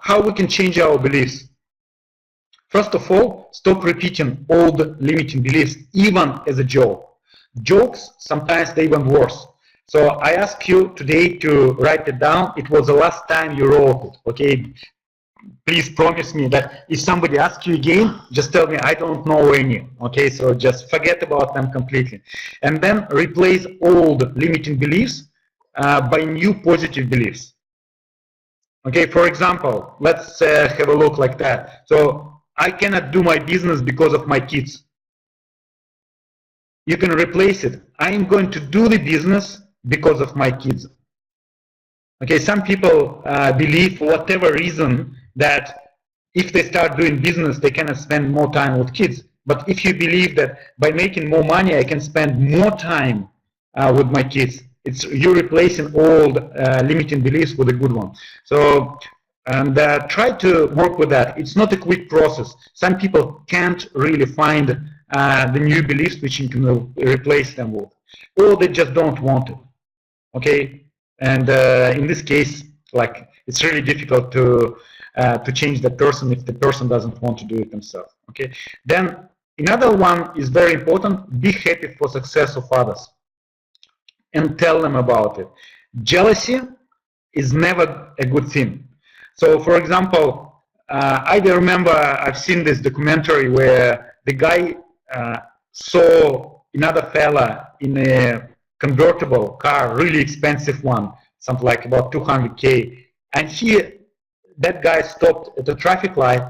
how we can change our beliefs. First of all, stop repeating old limiting beliefs, even as a joke. Jokes, sometimes they're even worse. So I ask you today to write it down. It was the last time you wrote it, okay? Please promise me that if somebody asks you again, just tell me, I don't know any, okay? So just forget about them completely. And then replace old limiting beliefs by new positive beliefs. Okay, for example, let's have a look like that. So I cannot do my business because of my kids. You can replace it. I am going to do the business because of my kids. Okay, some people believe for whatever reason that if they start doing business, they cannot spend more time with kids. But if you believe that by making more money, I can spend more time with my kids, it's you're replacing old limiting beliefs with a good one. So, and try to work with that. It's not a quick process. Some people can't really find the new beliefs which you can replace them with, or they just don't want it. Okay, and in this case, like it's really difficult to change the person if the person doesn't want to do it themselves. Okay, then another one is very important: be happy for success of others and tell them about it. Jealousy is never a good thing. So, for example, I remember I've seen this documentary where the guy saw another fella in a convertible car, really expensive one, something like about 200K, and that guy stopped at the traffic light,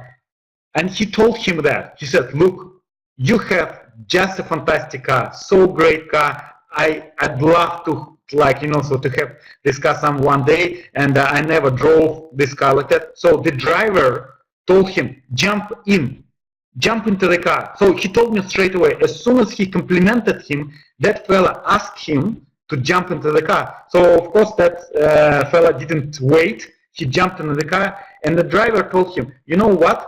and he told him that. He said, "Look, you have just a fantastic car, so great car. I'd love to, like, so to have this car some one day, and I never drove this car like that." So the driver told him, jump into the car. So he told me straight away, as soon as he complimented him, that fella asked him to jump into the car. So of course that fella didn't wait. He jumped into the car, and the driver told him, "You know what?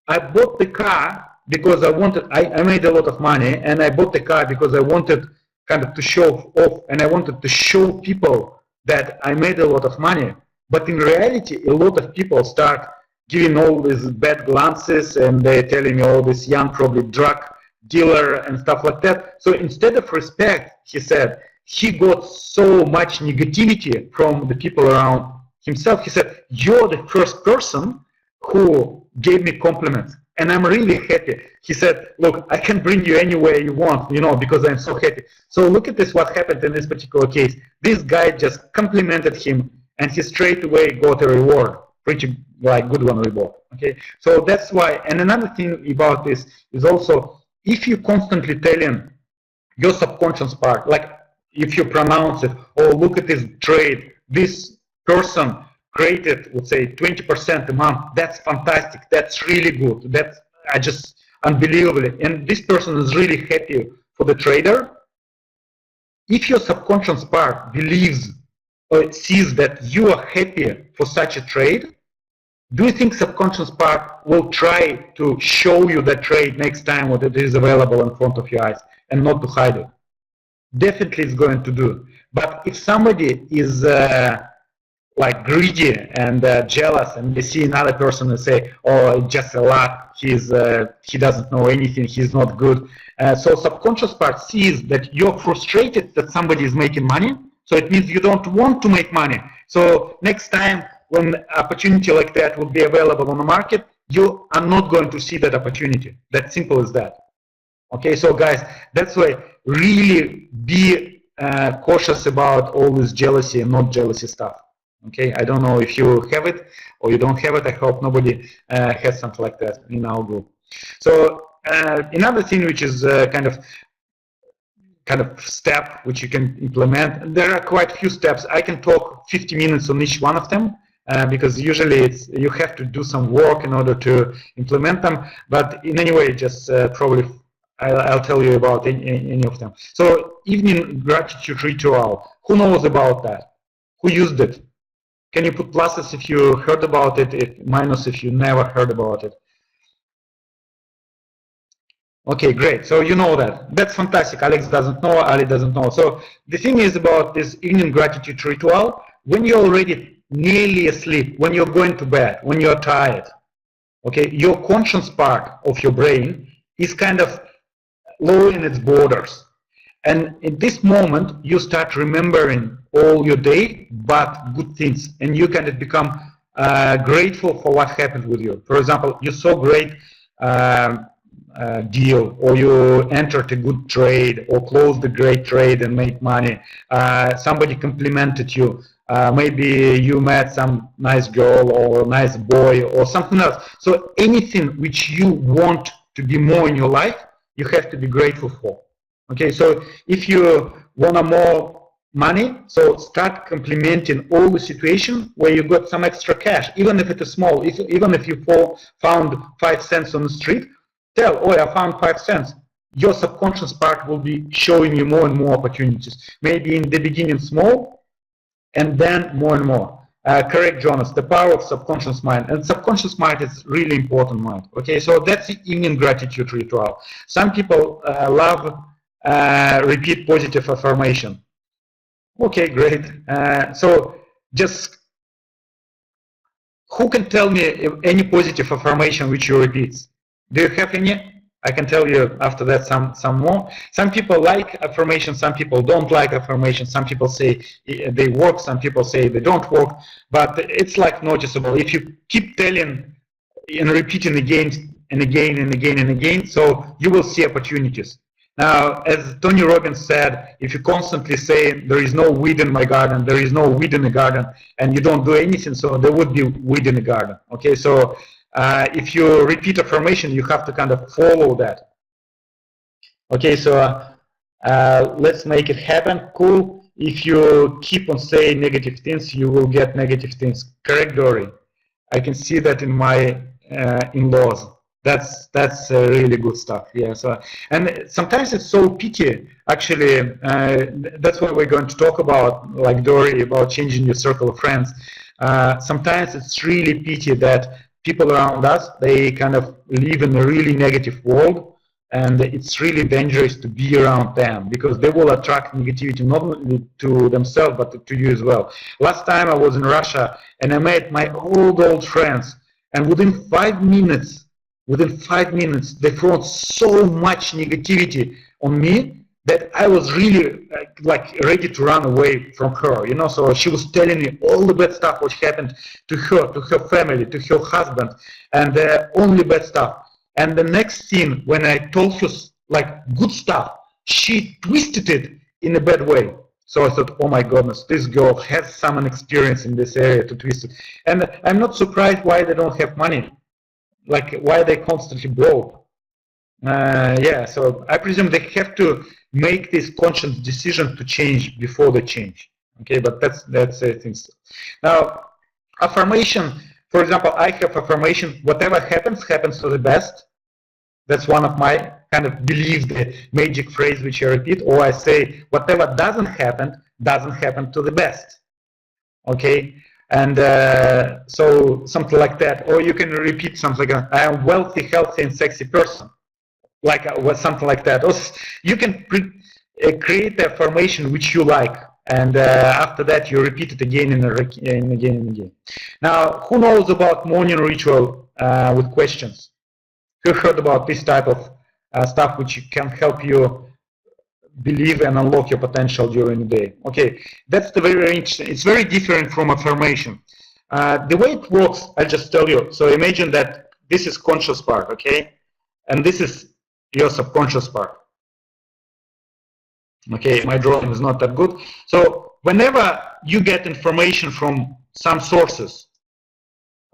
I bought the car because I made a lot of money, and I bought the car because I wanted kind of to show off, and I wanted to show people that I made a lot of money." But in reality, a lot of people start giving all these bad glances, and they're telling me all this young, probably drug dealer and stuff like that. So instead of respect, he said, he got so much negativity from the people around himself. He said, "You're the first person who gave me compliments, and I'm really happy." He said, "Look, I can bring you anywhere you want, because I'm so happy." So look at this, what happened in this particular case. This guy just complimented him, and he straight away got a reward, pretty like good one reward. Okay, so that's why. And another thing about this is also, if you constantly telling your subconscious part, like if you pronounce it, "Oh, look at this trade, this person created, let's say, 20% a month. That's fantastic. That's really good. That's just unbelievable. And this person is really happy for the trader." If your subconscious part believes or sees that you are happy for such a trade, do you think subconscious part will try to show you that trade next time when it is available in front of your eyes and not to hide it? Definitely it's going to do. But if somebody is like greedy and jealous, and they see another person and say, "Oh, just a lot, he doesn't know anything, he's not good." So subconscious part sees that you're frustrated that somebody is making money, so it means you don't want to make money. So next time when opportunity like that will be available on the market, you are not going to see that opportunity. That simple as that. Okay, so guys, that's why really be cautious about all this jealousy and not jealousy stuff. Okay, I don't know if you have it or you don't have it. I hope nobody has something like that in our group. So another thing which is kind of step which you can implement. There are quite a few steps. I can talk 50 minutes on each one of them because usually you have to do some work in order to implement them. But in any way, just probably I'll tell you about any of them. So evening gratitude ritual. Who knows about that? Who used it? Can you put pluses if you heard about it, minus if you never heard about it? Okay, great. So you know that. That's fantastic. Alex doesn't know, Ali doesn't know. So the thing is about this evening gratitude ritual, when you already nearly asleep, when you're going to bed, when you're tired, okay, your conscious part of your brain is kind of lowering its borders. And in this moment, you start remembering all your day, but good things, and you kind of become grateful for what happened with you. For example, you saw great deal, or you entered a good trade, or closed a great trade and made money. Somebody complimented you. Maybe you met some nice girl or nice boy or something else. So anything which you want to be more in your life, you have to be grateful for. Okay, so if you want more money, so start complimenting all the situations where you got some extra cash, even if it is small. Even if you found 5 cents on the street, tell, oh, I found 5 cents. Your subconscious part will be showing you more and more opportunities. Maybe in the beginning small, and then more and more. Correct, Jonas, the power of subconscious mind. And subconscious mind is really important mind. Okay, so that's the evening gratitude ritual. Some people love repeat positive affirmation. Okay, great. So just, who can tell me any positive affirmation which you repeat? Do you have any? I can tell you after that some more. Some people like affirmation, some people don't like affirmation, some people say they work, some people say they don't work, but it's like noticeable. If you keep telling and repeating again and again and again and again, so you will see opportunities. Now, as Tony Robbins said, if you constantly say, there is no weed in my garden, there is no weed in the garden, and you don't do anything, so there would be weed in the garden. Okay, so if you repeat affirmation, you have to kind of follow that. Okay, so let's make it happen. Cool. If you keep on saying negative things, you will get negative things. Correct, Dory? I can see that in my in-laws. That's really good stuff. Yeah. So, and sometimes it's so pity. Actually, that's what we're going to talk about, like Dory, about changing your circle of friends. Sometimes it's really pity that people around us, they kind of live in a really negative world, and it's really dangerous to be around them, because they will attract negativity not only to themselves but to you as well. Last time I was in Russia and I met my old friends, and within 5 minutes they threw so much negativity on me that I was really like ready to run away from her, you know. So she was telling me all the bad stuff which happened to her family, to her husband, and only bad stuff. And the next thing, when I told her like good stuff, she twisted it in a bad way. So I thought, oh my goodness, this girl has some experience in this area to twist it. And I'm not surprised why they don't have money, like why they constantly broke. Yeah, so I presume they have to make this conscious decision to change before they change. Okay, but that's I think so. Now, affirmation. For example, I have affirmation: whatever happens, happens for the best. That's one of my kind of beliefs, the magic phrase which I repeat. Or I say, whatever doesn't happen to the best. Okay, and so something like that. Or you can repeat something like, I am wealthy, healthy, and sexy person. Like something like that. Or you can create the affirmation which you like, and after that you repeat it again and again and again. Now, who knows about morning ritual with questions? Who heard about this type of stuff which can help you believe and unlock your potential during the day? Okay, that's the very interesting. It's very different from affirmation. The way it works, I'll just tell you. So imagine that this is conscious part, okay, and this is your subconscious part. Okay, my drawing is not that good. So whenever you get information from some sources,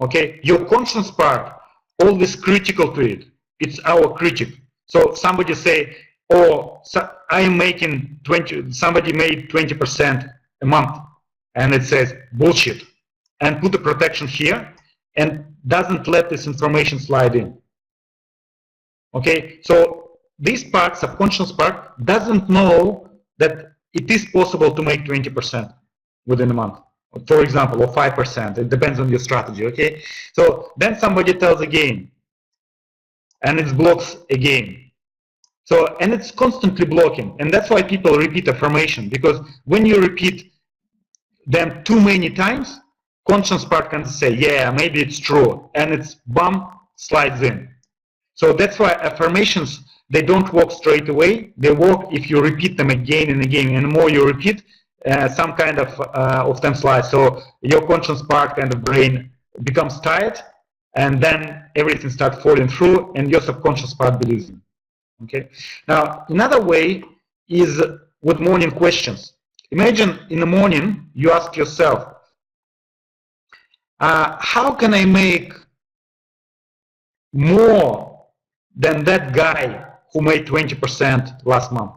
okay, your conscious part always critical to it. It's our critic. So somebody say, oh, so I'm making 20, somebody made 20% a month, and it says bullshit, and put a protection here and doesn't let this information slide in. Okay, so this part, subconscious part, doesn't know that it is possible to make 20% within a month, for example, or 5%. It depends on your strategy. Okay, so then somebody tells again, and it blocks again. So, and it's constantly blocking, and that's why people repeat affirmation, because when you repeat them too many times, conscious part can say, yeah, maybe it's true, and it's bump slides in. So that's why affirmations, they don't work straight away. They work if you repeat them again and again, and the more you repeat, some kind of them slides. So your conscious part kind of brain becomes tired, and then everything starts falling through, and your subconscious part believes in. Okay. Now, another way is with morning questions. Imagine in the morning you ask yourself, how can I make more than that guy who made 20% last month?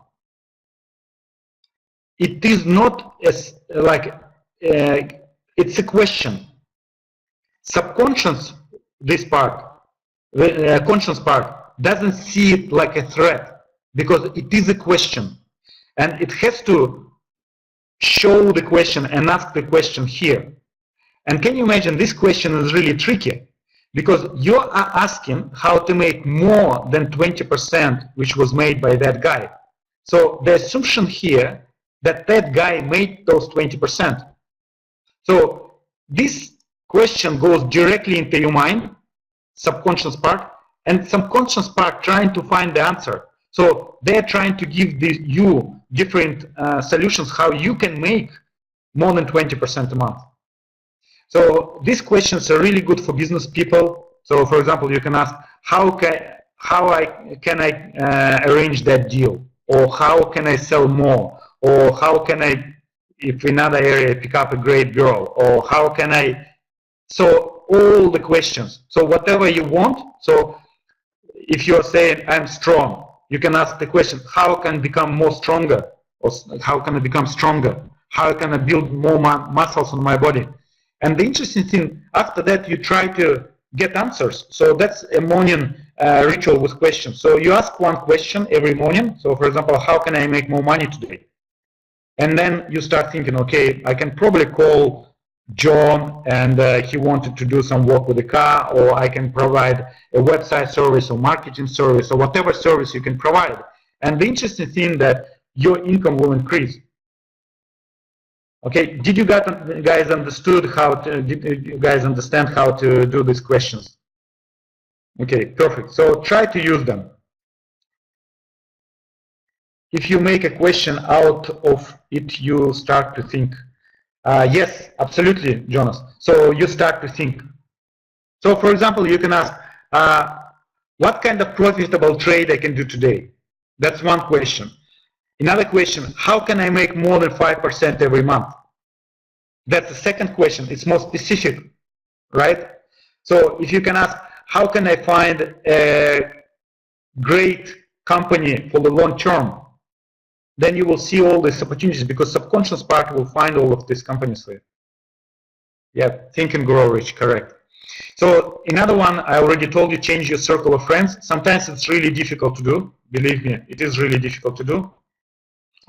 It is not as like it's a question. Subconscious, this part, the conscious part, doesn't see it like a threat because it is a question, and it has to show the question and ask the question here. And can you imagine, this question is really tricky because you are asking how to make more than 20% which was made by that guy. So the assumption here that that guy made those 20%. So this question goes directly into your mind, subconscious part, and subconscious part trying to find the answer. So they're trying to give you different solutions how you can make more than 20% a month. So these questions are really good for business people. So for example, you can ask, how can I arrange that deal? Or how can I sell more? Or how can I, if in another area, pick up a great girl? Or how can I, so all the questions. So whatever you want. So if you're saying I'm strong, you can ask the question, how can I become more stronger? Or how can I become stronger? How can I build more muscles on my body? And the interesting thing, after that, you try to get answers. So that's a morning ritual with questions. So you ask one question every morning. So for example, how can I make more money today? And then you start thinking, okay, I can probably call John and he wanted to do some work with the car, or I can provide a website service or marketing service or whatever service you can provide. And the interesting thing that your income will increase. Okay, did you guys understood how to, did you guys understand how to do these questions? Okay, perfect. So try to use them. If you make a question out of it, you start to think. Yes, absolutely, Jonas. So you start to think. So for example, you can ask, what kind of profitable trade I can do today? That's one question. Another question, how can I make more than 5% every month? That's the second question. It's more specific, right? So if you can ask, how can I find a great company for the long term? Then you will see all these opportunities because subconscious part will find all of these companies for you. Yeah, think and grow rich, correct. So another one, I already told you, change your circle of friends. Sometimes it's really difficult to do. Believe me, it is really difficult to do.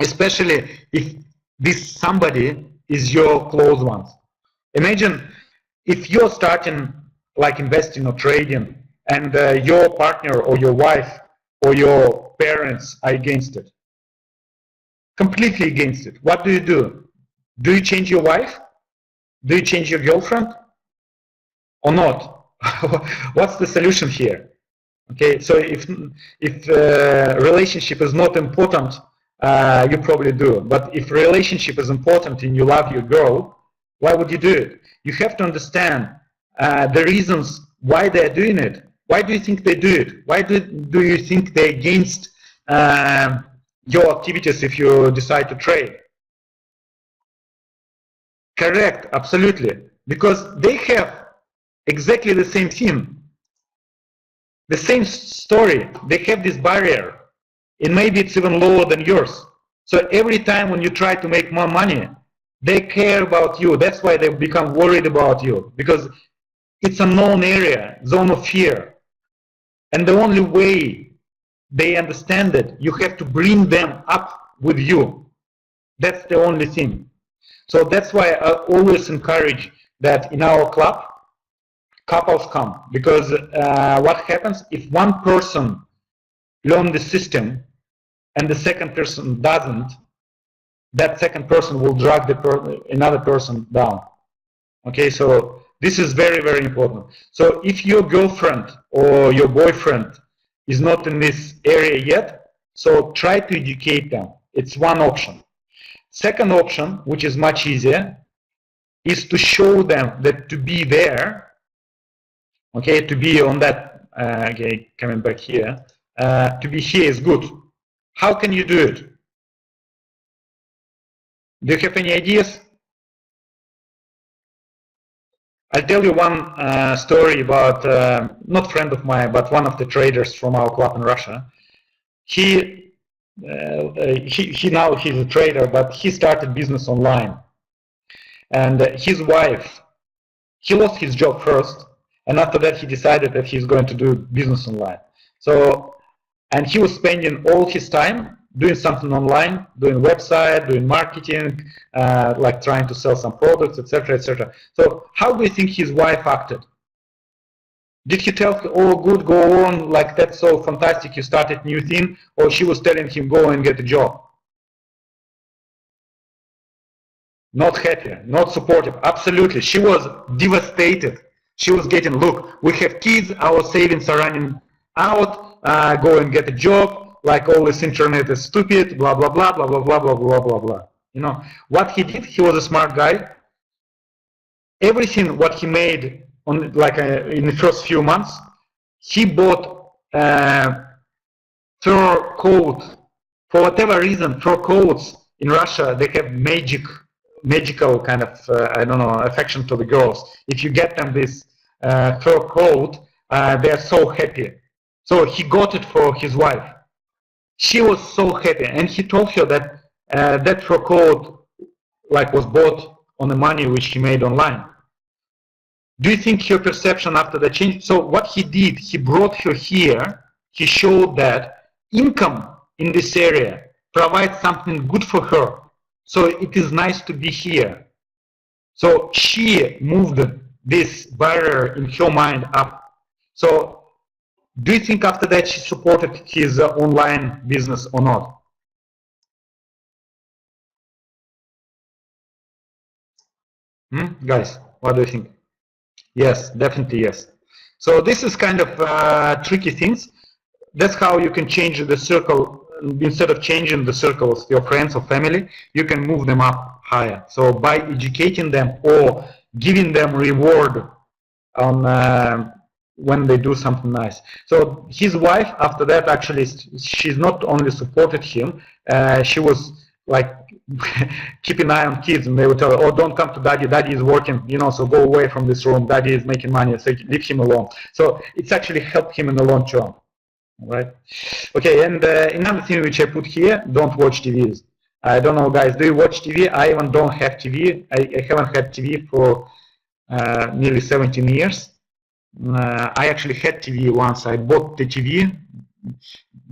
Especially if this somebody is your close ones. Imagine if you're starting like investing or trading and your partner or your wife or your parents are against it. Completely against it. What do? Do you change your wife? Do you change your girlfriend? Or not? What's the solution here? Okay, so if relationship is not important, you probably do. But if relationship is important and you love your girl, why would you do it? You have to understand the reasons why they're doing it. Why do you think they do it? Why do you think they're against your activities if you decide to trade? Correct, absolutely. Because they have exactly the same thing. The same story. They have this barrier. And maybe it's even lower than yours. So every time when you try to make more money, they care about you. That's why they become worried about you. Because it's a known area, zone of fear. And the only way they understand it, you have to bring them up with you. That's the only thing. So that's why I always encourage that in our club, couples come. Because what happens if one person learns the system and the second person doesn't, that second person will drag another person down. Okay, so this is very, very important. So if your girlfriend or your boyfriend is not in this area yet, so try to educate them. It's one option. Second option, which is much easier, is to show them that to be there, okay, to be on that, okay, coming back here, to be here is good. How can you do it? Do you have any ideas? I'll tell you one story about, not friend of mine, but one of the traders from our club in Russia. He now he's a trader, but he started business online. And his wife, he lost his job first, and after that he decided that he's going to do business online. So, and he was spending all his time doing something online, doing website, doing marketing, like trying to sell some products, etc., etc. So how do you think his wife acted? Did he tell her, oh, good, go on, like that's so fantastic, you started new thing, or she was telling him, go and get a job? Not happy, not supportive, absolutely. She was devastated. She was getting, look, we have kids, our savings are running out, go and get a job, like all this internet is stupid, blah, blah, blah, blah, blah, blah, blah, blah, blah, blah. You know, what he did, he was a smart guy. Everything what he made on like in the first few months, he bought fur coat. For whatever reason, fur coats in Russia, they have magical kind of, I don't know, affection to the girls. If you get them this fur coat, they're so happy. So he got it for his wife. She was so happy, and he told her that that fur coat like was bought on the money which he made online. Do you think her perception after the change? So what he did, he brought her here. He showed that income in this area provides something good for her. So it is nice to be here. So she moved this barrier in her mind up. So do you think after that she supported his online business or not? Guys, what do you think? Yes, definitely yes. So this is kind of tricky things. That's how you can change the circle. Instead of changing the circles, your friends or family, you can move them up higher. So by educating them or giving them reward on when they do something nice. So his wife, after that, actually, she's not only supported him, she was like keep an eye on kids, and they would tell her, oh, don't come to daddy, daddy is working, you know, so go away from this room, daddy is making money, so leave him alone. So it's actually helped him in the long term. Right. Okay, and another thing which I put here, don't watch TVs. I don't know, guys, do you watch TV? I even don't have TV. I haven't had TV for nearly 17 years. I actually had TV once. I bought the TV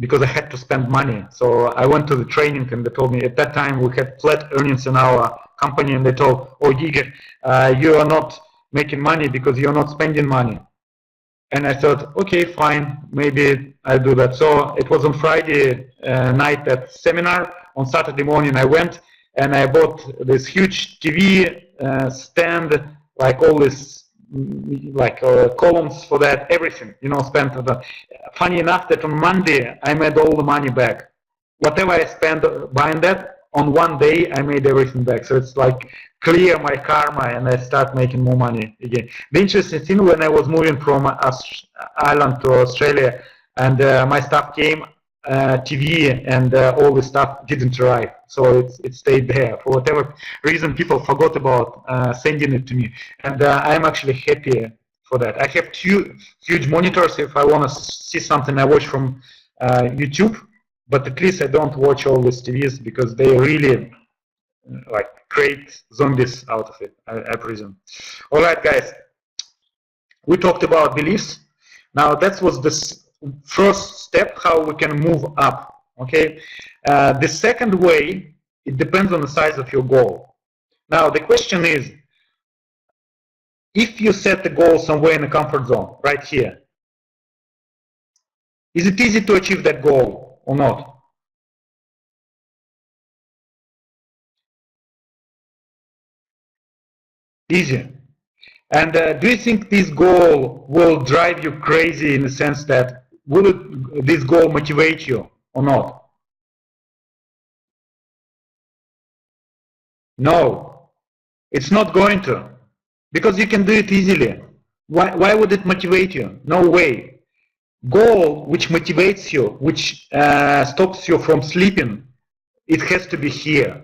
because I had to spend money. So I went to the training, and they told me at that time we had flat earnings in our company, and they told, oh, Igor, you are not making money because you're not spending money. And I thought, okay, fine, maybe I'll do that. So it was on Friday night at seminar. On Saturday morning I went and I bought this huge TV stand, like all this, like columns for that, everything, you know, spent. Funny enough that on Monday I made all the money back. Whatever I spent buying that, on one day I made everything back. So it's like clear my karma, and I start making more money again. The interesting thing, when I was moving from Ireland to Australia, and my stuff came, TV and all the stuff didn't arrive, so it stayed there. For whatever reason, people forgot about sending it to me, and I'm actually happy for that. I have two huge monitors. If I want to see something, I watch from YouTube, but at least I don't watch all these TVs because they really like create zombies out of it, I presume. All right, guys, we talked about beliefs. Now that was the first step, how we can move up. Okay, the second way, it depends on the size of your goal. Now the question is, if you set the goal somewhere in the comfort zone, right here, is it easy to achieve that goal or not? Easy. And do you think this goal will drive you crazy in the sense that this goal motivate you or not? No, it's not going to, because you can do it easily. Why would it motivate you? No way. Goal which motivates you, which stops you from sleeping, it has to be here.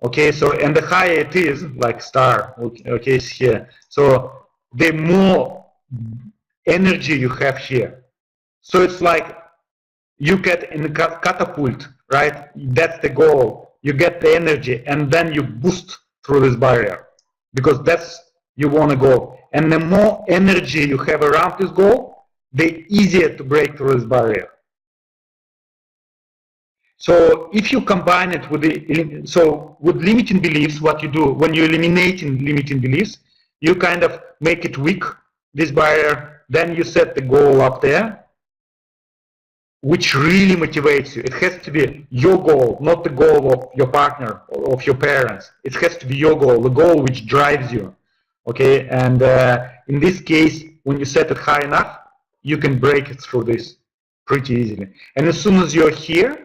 Okay, so and the higher it is, like star, okay, it's here. So the more energy you have here. So it's like you get in the catapult, right? That's the goal. You get the energy and then you boost through this barrier because that's you want to go. And the more energy you have around this goal, the easier to break through this barrier. So if you combine it with with limiting beliefs, what you do when you're eliminating limiting beliefs, you kind of make it weak, this barrier, then you set the goal up there, which really motivates you. It has to be your goal, not the goal of your partner or of your parents. It has to be your goal, the goal which drives you. Okay, and in this case, when you set it high enough, you can break it through this pretty easily. And as soon as you're here,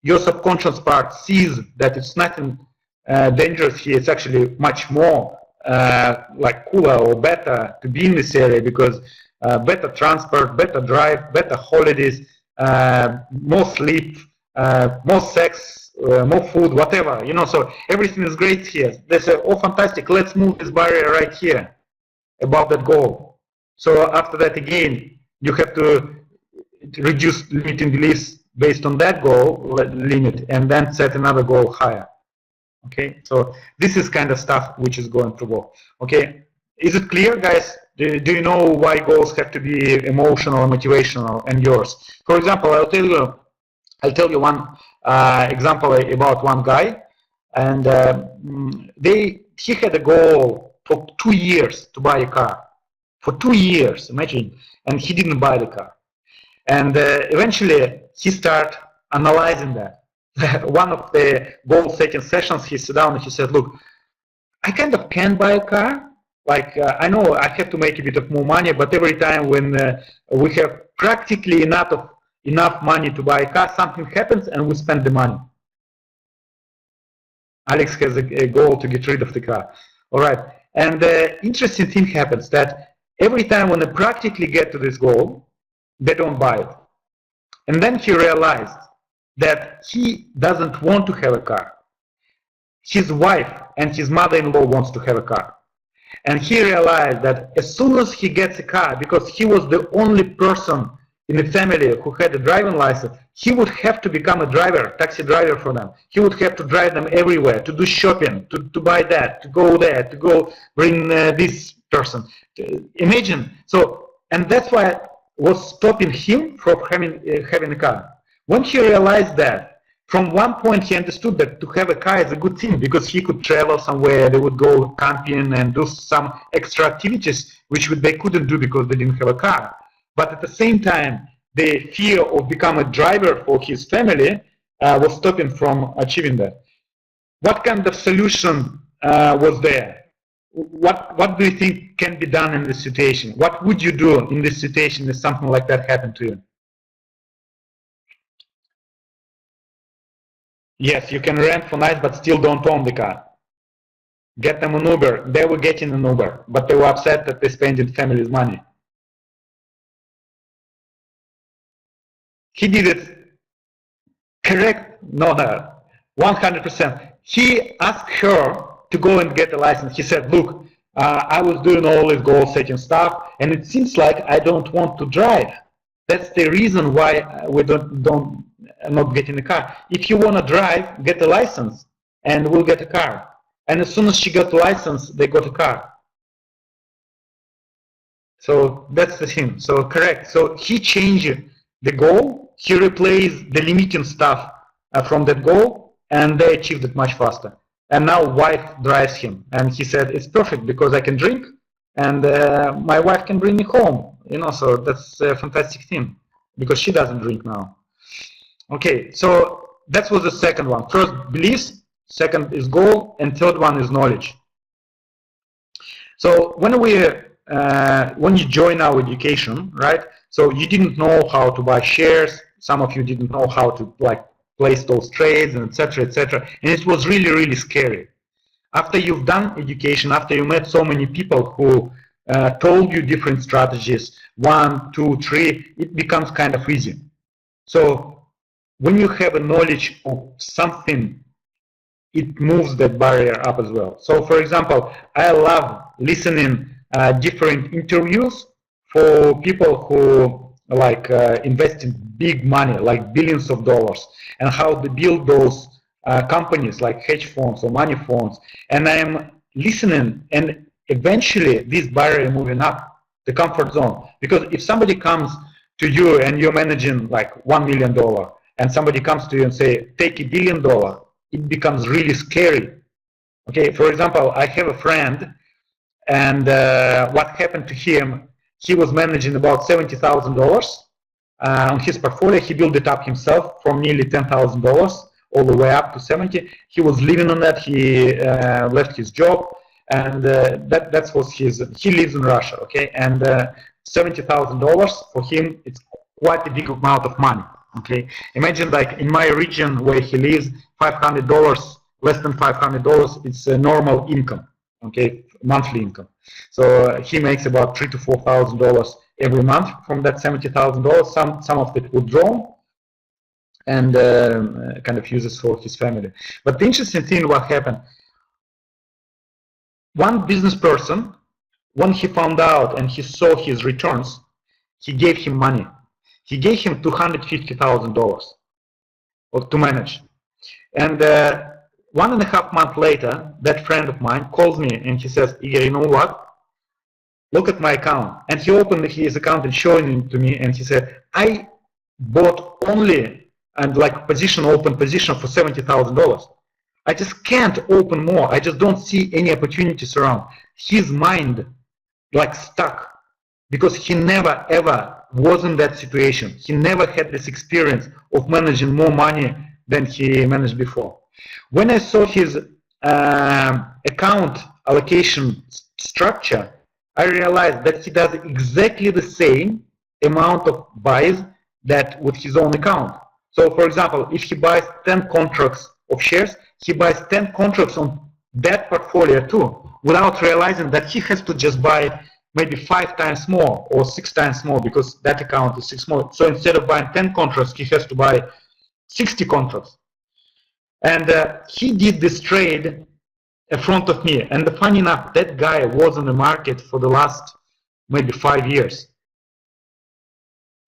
your subconscious part sees that it's nothing dangerous here. It's actually much more like cooler or better to be in this area because better transport, better drive, better holidays, more sleep, more sex, more food, whatever, you know, so everything is great here. They say, oh, fantastic, let's move this barrier right here above that goal. So after that, again, you have to reduce limiting beliefs based on that goal limit and then set another goal higher. Okay, so this is kind of stuff which is going to work. Okay, is it clear, guys? Do you know why goals have to be emotional, motivational, and yours? For example, I'll tell you one example about one guy, and he had a goal for 2 years to buy a car. For 2 years, imagine, and he didn't buy the car. And eventually, he started analyzing that. One of the goal setting sessions, he sat down and he said, look, I kind of can buy a car. Like, I know I have to make a bit of more money, but every time when we have practically enough money to buy a car, something happens and we spend the money. Alex has a goal to get rid of the car. All right. And the interesting thing happens that every time when they practically get to this goal, they don't buy it. And then he realized that he doesn't want to have a car. His wife and his mother-in-law wants to have a car. And he realized that as soon as he gets a car, because he was the only person in the family who had a driving license, he would have to become a driver, taxi driver for them. He would have to drive them everywhere, to do shopping, to buy that, to go there, to go bring this person. Imagine. So, and that's why was stopping him from having a car. When he realized that, from one point he understood that to have a car is a good thing because he could travel somewhere, they would go camping and do some extra activities which they couldn't do because they didn't have a car. But at the same time, the fear of becoming a driver for his family was stopping from achieving that. What kind of solution was there? What do you think can be done in this situation? What would you do in this situation if something like that happened to you? Yes, you can rent for nights, but still don't own the car. Get them an Uber. They were getting an Uber, but they were upset that they spent the family's money. He did it correct? No, 100%. He asked her to go and get a license. He said, look, I was doing all this goal setting stuff, and it seems like I don't want to drive. That's the reason why we don't not getting a car. If you want to drive, get a license, and we'll get a car. And as soon as she got the license, they got a car. So that's the thing. So correct. So he changed the goal. He replaced the limiting stuff from that goal, and they achieved it much faster. And now wife drives him, and he said it's perfect because I can drink, and my wife can bring me home. You know, so that's a fantastic thing because she doesn't drink now. Okay, so that was the second one. First, beliefs. Second is goal, and third one is knowledge. So when you join our education, right? So you didn't know how to buy shares. Some of you didn't know how to like place those trades and etc. etc. And it was really, really scary. After you've done education, after you met so many people who told you different strategies, 1, 2, 3, it becomes kind of easy. So when you have a knowledge of something, it moves that barrier up as well. So for example, I love listening different interviews for people who like invest in big money, like billions of dollars, and how they build those companies like hedge funds or money funds. And I'm listening, and eventually this barrier moving up the comfort zone. Because if somebody comes to you and you're managing like $1 million, and somebody comes to you and say, take $1 billion, it becomes really scary. Okay, for example, I have a friend, and what happened to him, he was managing about $70,000 on his portfolio. He built it up himself from nearly $10,000 all the way up to 70. He was living on that. He left his job, and that was his. He lives in Russia, okay, and $70,000 for him, it's quite a big amount of money. Okay, imagine like in my region where he lives, $500, less than $500, it's a normal income. Okay, monthly income. So he makes about $3,000 to $4,000 every month from that $70,000. Some of it withdrawn and kind of uses for his family. But the interesting thing, what happened? One business person, when he found out and he saw his returns, he gave him money. He gave him $250,000 to manage. And 1.5 months later, that friend of mine calls me and he says, Igor, you know what? Look at my account. And he opened his account and showing it to me, and he said, I bought only and like open position for $70,000. I just can't open more. I just don't see any opportunities around. His mind like stuck because he never ever was in that situation. He never had this experience of managing more money than he managed before. When I saw his account allocation structure, I realized that he does exactly the same amount of buys that with his own account. So for example, if he buys 10 contracts of shares, he buys 10 contracts on that portfolio too, without realizing that he has to just buy maybe 5 times more or 6 times more because that account is 6 more. So instead of buying 10 contracts, he has to buy 60 contracts. And he did this trade in front of me. And funny enough, that guy was on the market for the last maybe 5 years.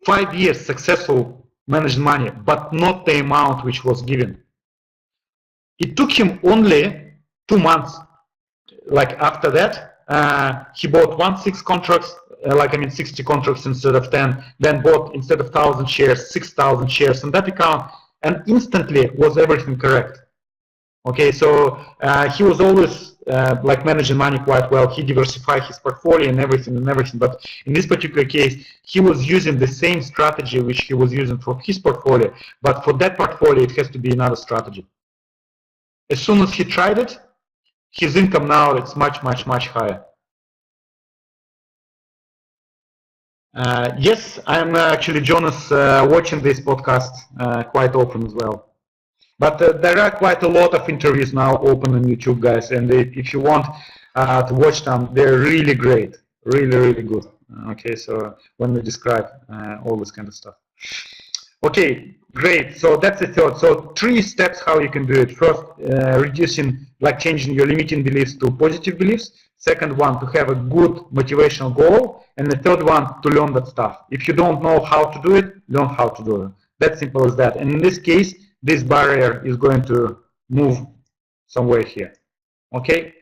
5 years successful managed money, but not the amount which was given. It took him only 2 months. Like after that, he bought 6 contracts, 60 contracts instead of 10, then bought instead of 1,000 shares, 6,000 shares on that account, and instantly was everything correct. Okay, so he was always like managing money quite well. He diversified his portfolio and everything. But in this particular case, he was using the same strategy which he was using for his portfolio. But for that portfolio, it has to be another strategy. As soon as he tried it, his income now is much higher. Yes, I'm actually, Jonas, watching this podcast quite often as well. But there are quite a lot of interviews now open on YouTube, guys, and if you want to watch them, they're really great, really good. Okay, so when we describe all this kind of stuff. Okay, great. So that's the third. So 3 steps how you can do it. First, reducing, like changing your limiting beliefs to positive beliefs. Second one, to have a good motivational goal. And the third one, to learn that stuff. If you don't know how to do it, learn how to do it. That's simple as that. And in this case, this barrier is going to move somewhere here. Okay?